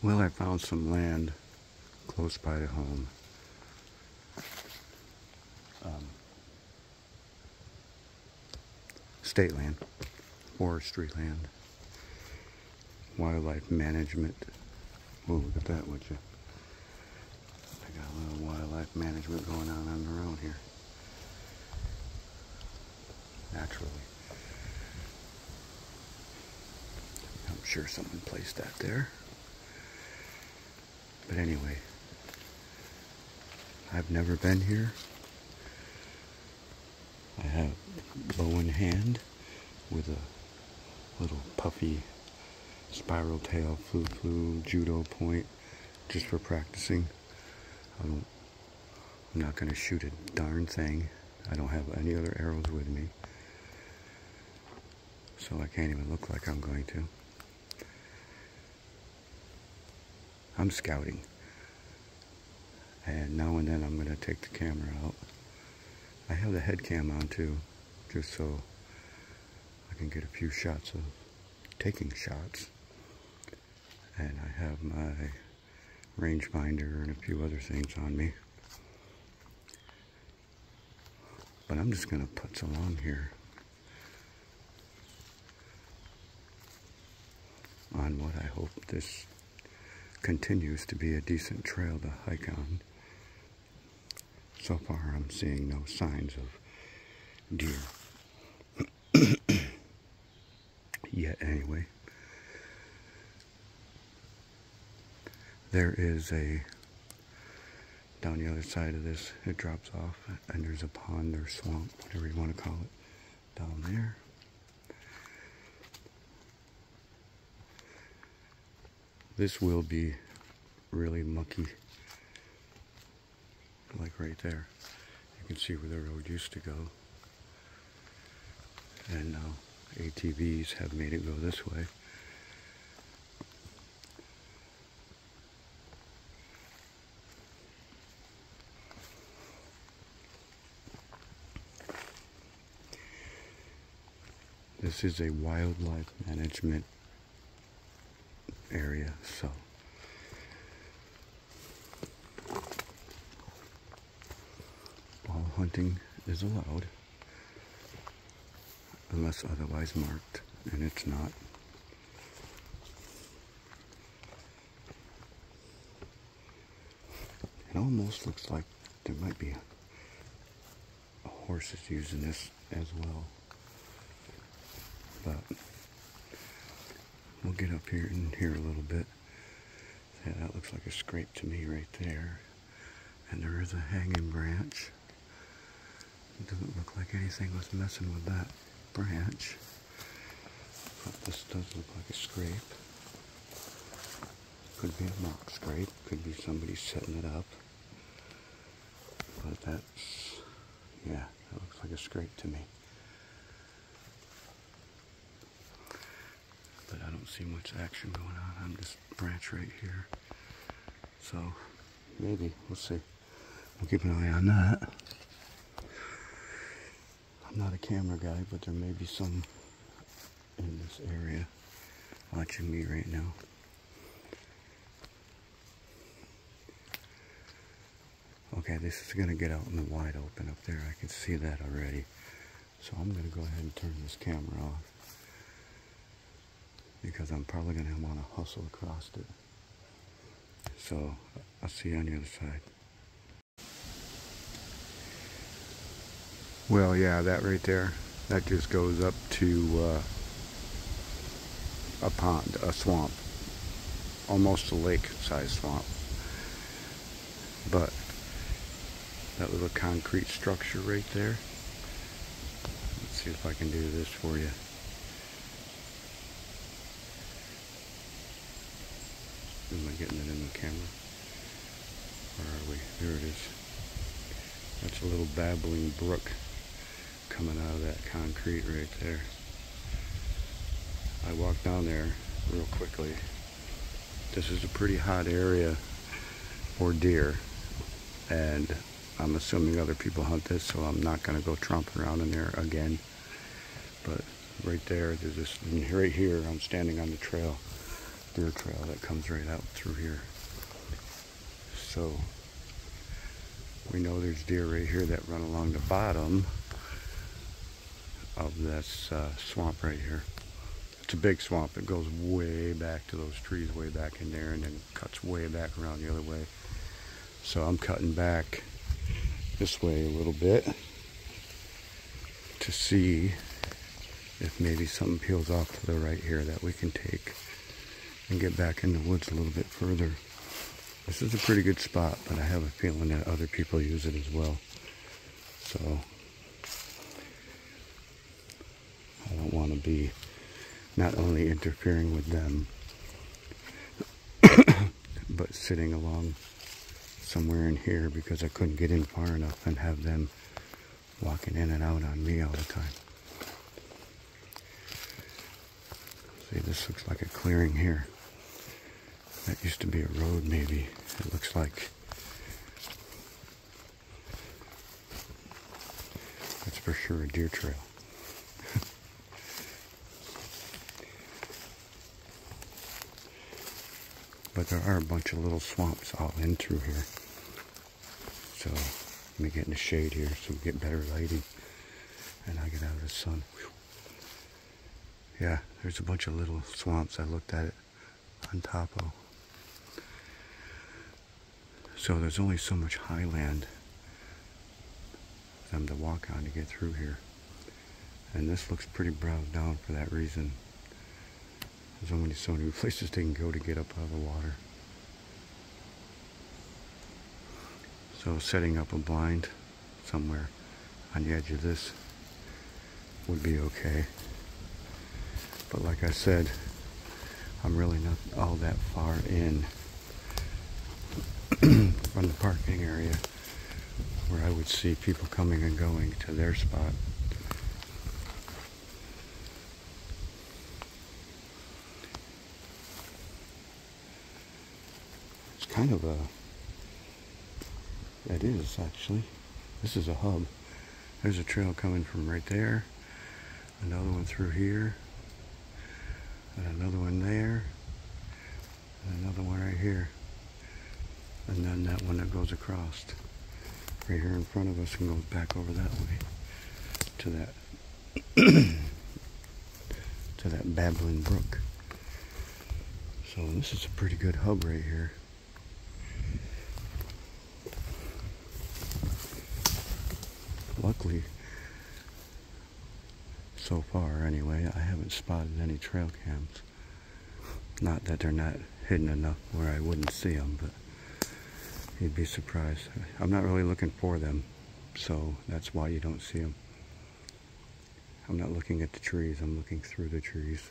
Well, I found some land close by the home. State land, forestry land, wildlife management. Oh, look at that, would you? I got a little wildlife management going on around here. Naturally. I'm sure someone placed that there. But anyway, I've never been here. I have bow in hand with a little puffy spiral tail flu judo point just for practicing. I'm not going to shoot a darn thing. I don't have any other arrows with me, so I can't even look like I'm going to. I'm scouting, and now and then I'm going to take the camera out. I have the head cam on too, just so I can get a few shots of taking shots. And I have my rangefinder and a few other things on me. But I'm just going to putz along here on what I hope this continues to be a decent trail to hike on. So far, I'm seeing no signs of deer. Yet, anyway. There is down the other side of this, it drops off, and there's a pond or swamp, whatever you want to call it, down there. This will be really mucky. Like right there. You can see where the road used to go. And now ATVs have made it go this way. This is a wildlife management area, so hunting is allowed unless otherwise marked, and it's not. It almost looks like there might be horses using this as well, but we'll get up here in here a little bit. Yeah, that looks like a scrape to me right there, and there is a hanging branch. It doesn't look like anything was messing with that branch. But this does look like a scrape. Could be a mock scrape. Could be somebody setting it up. But that's, yeah, that looks like a scrape to me. But I don't see much action going on this branch right here. So, maybe, we'll see. We'll keep an eye on that. I'm not a camera guy, but there may be some in this area watching me right now. Okay, this is going to get out in the wide open up there. I can see that already. So I'm going to go ahead and turn this camera off, because I'm probably going to want to hustle across it. So I'll see you on the other side. Well, yeah, that right there, that just goes up to a pond, a swamp, almost a lake-sized swamp. But that little concrete structure right there, let's see if I can do this for you. Am I getting it in the camera? Where are we? There it is. That's a little babbling brook coming out of that concrete right there. I walked down there real quickly. This is a pretty hot area for deer, and I'm assuming other people hunt this, so I'm not going to go tromping around in there again. But right there, there's this, and right here, I'm standing on the trail. deer trail that comes right out through here. So we know there's deer right here that run along the bottom of this swamp right here. It's a big swamp. It goes way back to those trees way back in there and then cuts way back around the other way. So I'm cutting back this way a little bit to see if maybe something peels off to the right here that we can take and get back in the woods a little bit further. This is a pretty good spot, but I have a feeling that other people use it as well. So I don't want to be not only interfering with them, but sitting along somewhere in here because I couldn't get in far enough and have them walking in and out on me all the time. See, this looks like a clearing here. That used to be a road, maybe. It looks like. That's for sure a deer trail. But there are a bunch of little swamps all in through here. So let me get in the shade here so we get better lighting and I get out of the sun. Whew. Yeah, there's a bunch of little swamps. I looked at it on topo. So there's only so much highland for them to walk on to get through here. And this looks pretty browsed down for that reason. There's so many places they can go to get up out of the water. So setting up a blind somewhere on the edge of this would be okay. But like I said, I'm really not all that far in from the parking area where I would see people coming and going to their spot. It's kind of a, it is actually, this is a hub. There's a trail coming from right there, another one through here, and another one there, and another one right here, and then that one that goes across right here in front of us and goes back over that way to that to that babbling brook. So this is a pretty good hub right here. Luckily, so far anyway, I haven't spotted any trail cams. Not that they're not hidden enough where I wouldn't see them, but you'd be surprised. I'm not really looking for them, so that's why you don't see them. I'm not looking at the trees, I'm looking through the trees.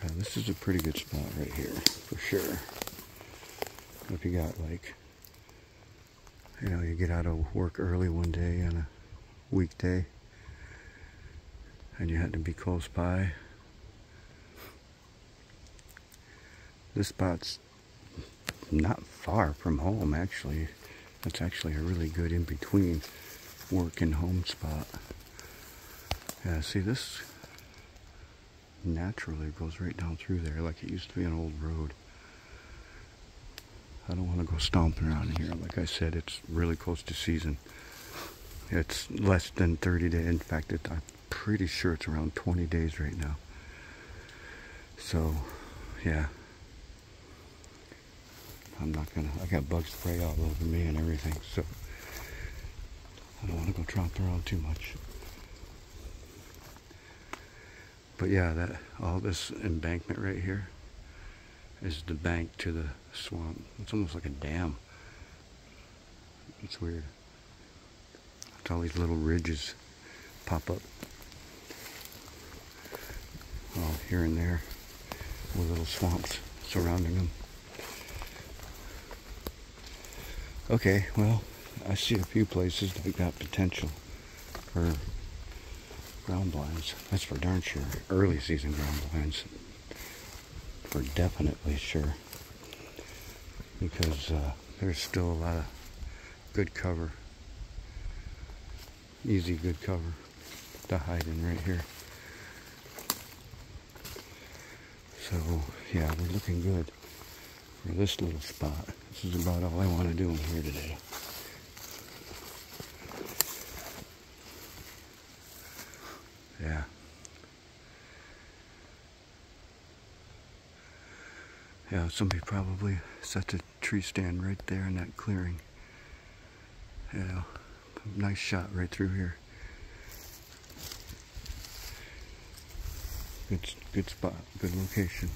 Yeah, this is a pretty good spot right here, for sure. If you got like, you know, you get out of work early one day on a weekday and you had to be close by. This spot's not far from home actually. It's actually a really good in-between work and home spot. Yeah, see, this naturally goes right down through there like it used to be an old road. I don't want to go stomping around here. Like I said, it's really close to season. It's less than 30 days. In fact, I'm pretty sure it's around 20 days right now. So, yeah. I'm not gonna, I got bug spray all over me and everything, so I don't want to go tromping around too much. But yeah, that all this embankment right here is the bank to the swamp. It's almost like a dam. It's weird. It's all these little ridges pop up all here and there with little swamps surrounding them. Okay, well, I see a few places that got potential for ground blinds. That's for darn sure. Early season ground blinds. For definitely sure. Because there's still a lot of good cover. Easy good cover. to hide in right here. So yeah, we're looking good for this little spot. This is about all I want to do in here today. Yeah. Yeah, somebody probably set a tree stand right there in that clearing. Yeah, nice shot right through here. Good spot, good location.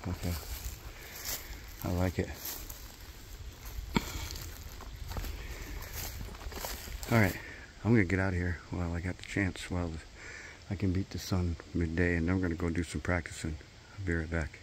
Okay, I like it. All right, I'm gonna get out of here while I got the chance, while I can beat the sun midday, and I'm gonna go do some practicing. I'll be right back.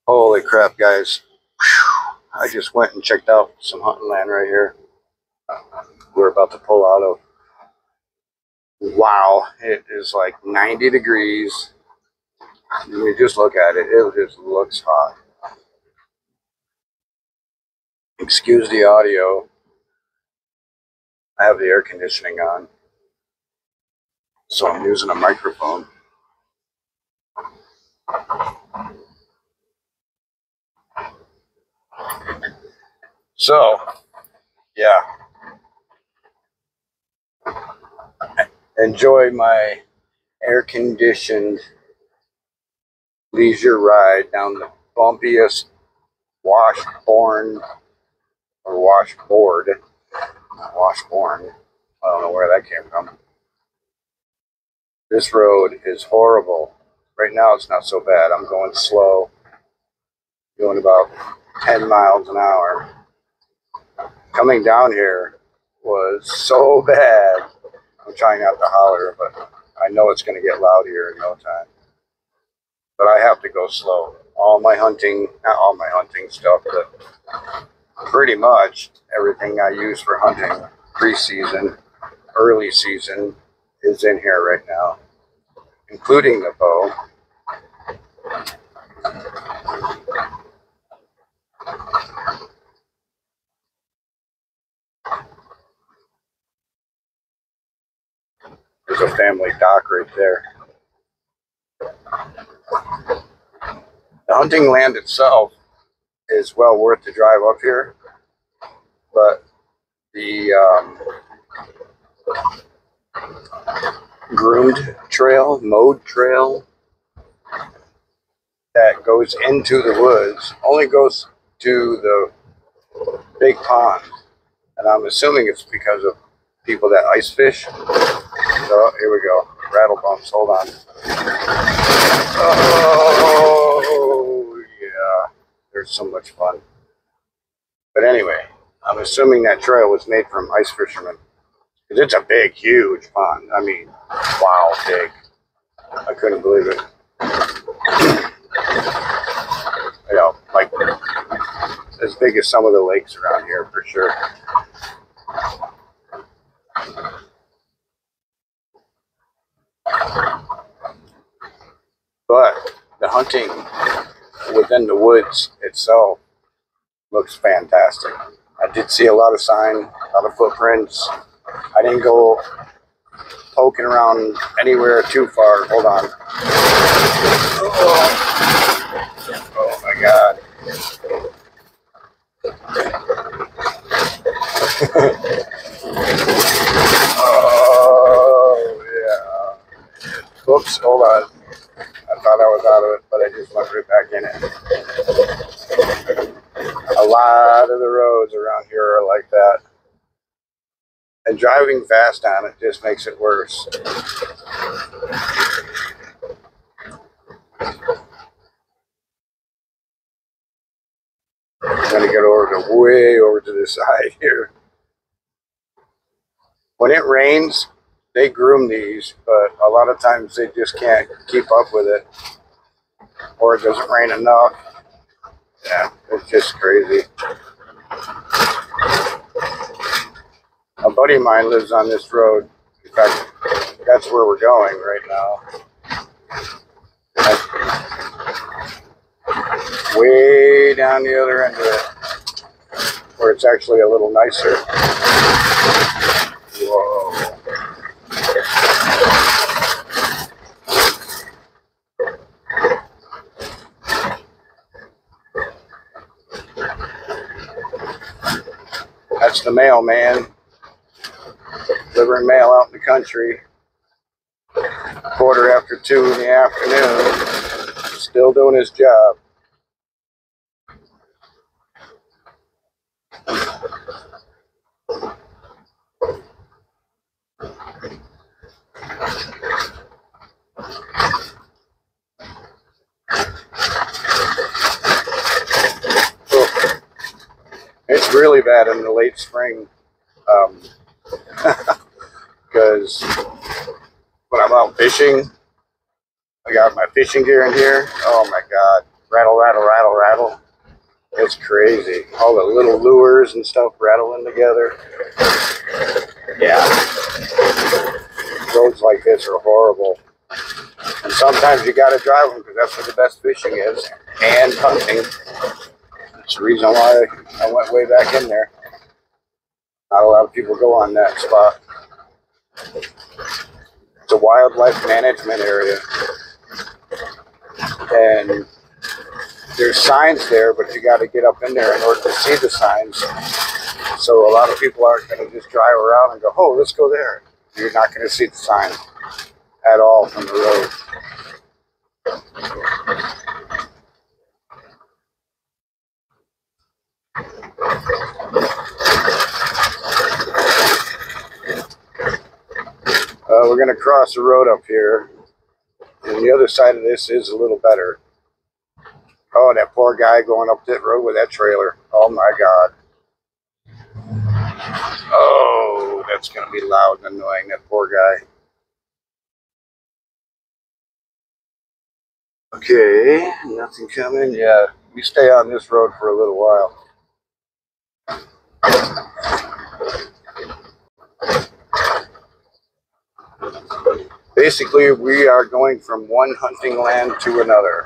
Holy crap, guys. Whew. I just went and checked out some hunting land right here. We're about to pull out of. Wow, it is like 90 degrees. When you just look at it, it just looks hot. Excuse the audio. I have the air conditioning on, so I'm using a microphone. So, yeah. Enjoy my air-conditioned leisure ride down the bumpiest washboard, not washboard. I don't know where that came from. This road is horrible. Right now it's not so bad. I'm going slow, doing about 10 miles an hour. Coming down here was so bad. I'm trying not to holler, but I know it's going to get loud here in no time. But I have to go slow. All my hunting, not all my hunting stuff, but pretty much everything I use for hunting, pre-season, early season, is in here right now, including the bow. There's a family dock right there. The hunting land itself is well worth the drive up here, but the groomed trail, mowed trail that goes into the woods only goes to the big pond, and I'm assuming it's because of people that ice fish. So here we go, rattle bumps. Hold on. Oh yeah, there's so much fun. But anyway, I'm assuming that trail was made from ice fishermen, because it's a big, huge pond. I mean, wow, big. I couldn't believe it. You know, like as big as some of the lakes around here for sure. But the hunting within the woods itself looks fantastic. I did see a lot of sign, a lot of footprints. I didn't go poking around anywhere too far. Hold on. Oh my God. Oh yeah. Oops, hold on. I thought I was out of it, but I just went right back in it. A lot of the roads around here are like that. And driving fast on it just makes it worse. I'm going to get way over to the side here. When it rains, they groom these, but a lot of times they just can't keep up with it. Or it doesn't rain enough. Yeah, it's just crazy. A buddy of mine lives on this road. In fact, that's where we're going right now. down the other end of it, where it's actually a little nicer. Whoa. That's the mailman delivering mail out in the country. 2:15 in the afternoon, still doing his job. It's really bad in the late spring, because when I'm out fishing, I got my fishing gear in here. Oh my God, rattle, rattle, rattle, rattle. It's crazy. All the little lures and stuff rattling together. Yeah. Roads like this are horrible. And sometimes you gotta drive them because that's where the best fishing is, and hunting. That's the reason why I went way back in there. Not a lot of people go on that spot. It's a wildlife management area. And there's signs there, but you got to get up in there in order to see the signs. So a lot of people aren't going to just drive around and go, oh, let's go there. You're not going to see the sign at all from the road. We're going to cross the road up here. And the other side of this is a little better. Oh, that poor guy going up that road with that trailer. Oh my God. Oh, that's going to be loud and annoying, that poor guy. Okay, nothing coming. Yeah, we stay on this road for a little while. Basically, we are going from one hunting land to another.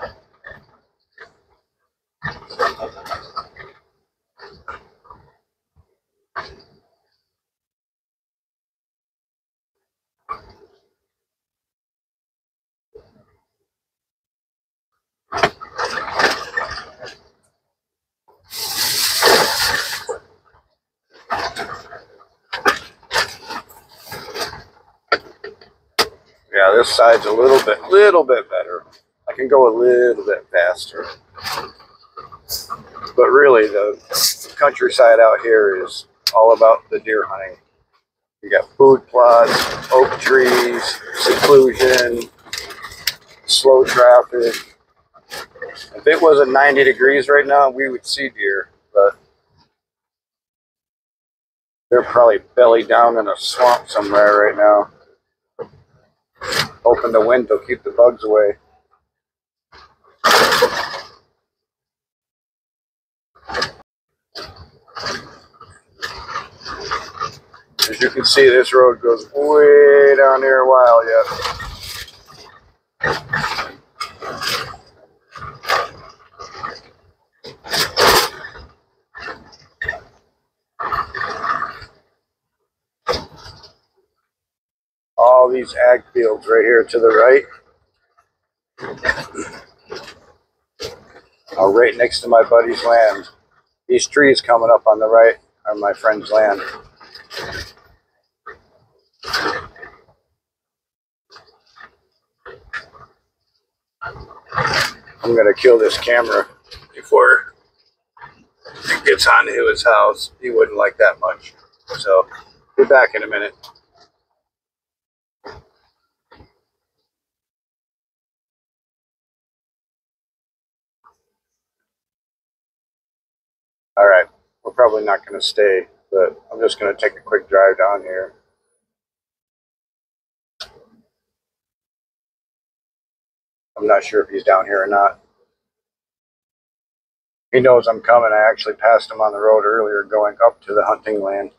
Yeah, this side's a little bit better. I can go a little bit faster. But really, the countryside out here is all about the deer hunting. You got food plots, oak trees, seclusion, slow traffic. If it wasn't 90 degrees right now, we would see deer, but they're probably belly down in a swamp somewhere right now. Hoping the wind will keep the bugs away. As you can see, this road goes way down there a while yet. All these ag fields right here to the right are right next to my buddy's land. These trees coming up on the right are my friend's land. I'm gonna kill this camera before it gets onto his house. He wouldn't like that much. So, be back in a minute. All right, we're probably not going to stay, but I'm just going to take a quick drive down here. I'm not sure if he's down here or not. He knows I'm coming. I actually passed him on the road earlier going up to the hunting land.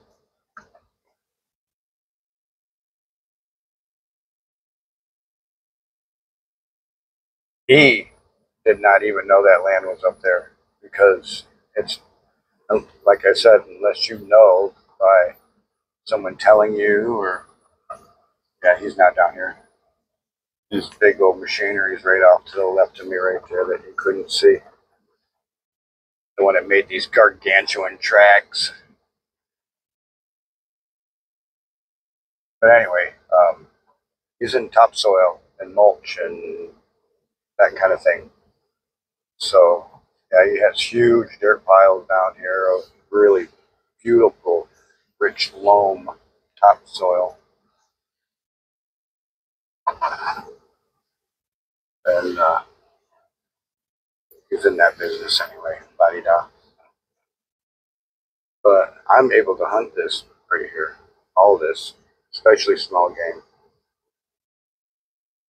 He did not even know that land was up there. because it's, like I said, unless you know by someone telling you, or yeah, he's not down here. His big old machinery is right off to the left of me right there that you couldn't see. The one that made these gargantuan tracks. But anyway, using topsoil and mulch and that kind of thing. So yeah, he has huge dirt piles down here of really beautiful, rich loam topsoil. And he's in that business anyway, la-di-da. But I'm able to hunt this right here, all this, especially small game.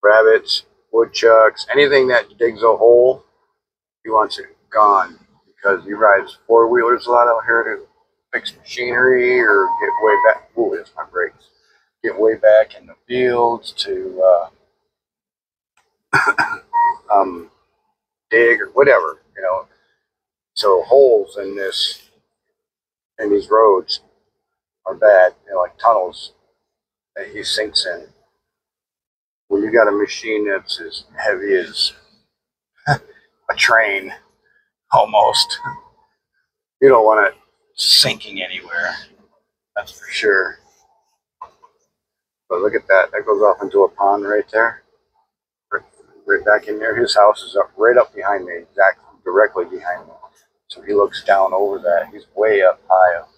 Rabbits, woodchucks, anything that digs a hole, he wants it gone, because he rides four-wheelers a lot out here to fix machinery or get way back. Ooh, it's my brakes. Get way back in the fields to dig or whatever, you know. So holes in these roads are bad, you know, like tunnels that he sinks in. When you got a machine that's as heavy as a train, almost, you don't want it sinking anywhere. That's for sure. But look at that. That goes off into a pond right there. Right back in there. His house is up right up behind me, exactly directly behind me. So he looks down over that. He's way up high up.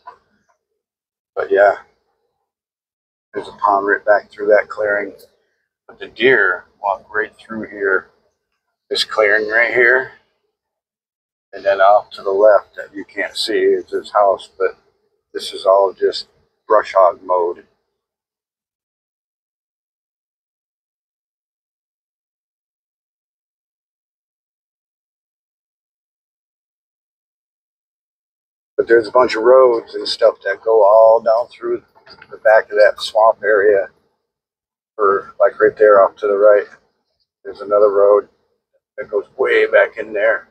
But yeah, there's a pond right back through that clearing. But the deer walk right through here. This clearing right here. And then off to the left that you can't see is his house. But this is all just brush hog mode. But there's a bunch of roads and stuff that go all down through the back of that swamp area. Or like right there off to the right. There's another road that goes way back in there,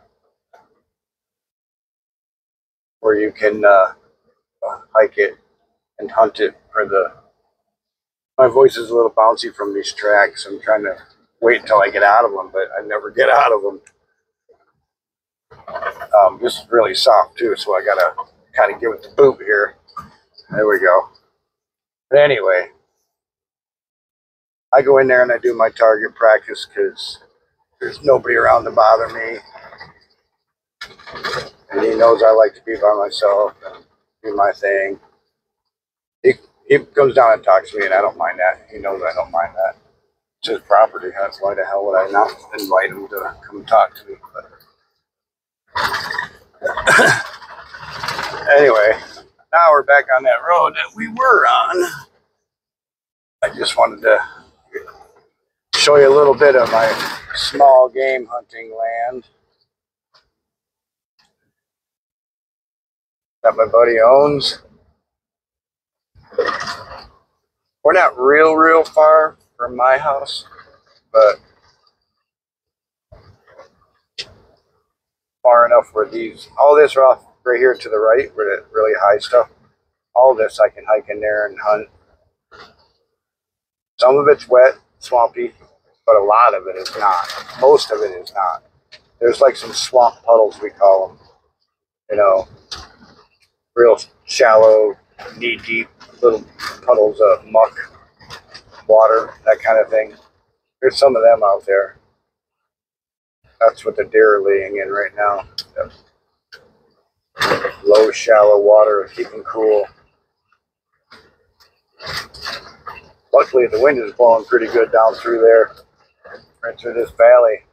where you can hike it and hunt it for the... My voice is a little bouncy from these tracks. I'm trying to wait until I get out of them, but I never get out of them. This is really soft too, so I gotta kind of give it the boot here. There we go. But anyway, I go in there and I do my target practice because there's nobody around to bother me. And he knows I like to be by myself and do my thing. He comes down and talks to me, and I don't mind that. He knows I don't mind that. It's his property. That's why the hell would I not invite him to come talk to me? But anyway, now we're back on that road that we were on. I just wanted to show you a little bit of my small game hunting land that my buddy owns. We're not real far from my house, but far enough where all this are off right here to the right, where the really high stuff. All this I can hike in there and hunt. Some of it's wet, swampy, but a lot of it is not. Most of it is not. There's like some swamp puddles, we call them. You know, real shallow, knee-deep little puddles of muck, water, that kind of thing. There's some of them out there. That's what the deer are laying in right now. Low, shallow water, keeping cool. Luckily, the wind is blowing pretty good down through there, right through this valley.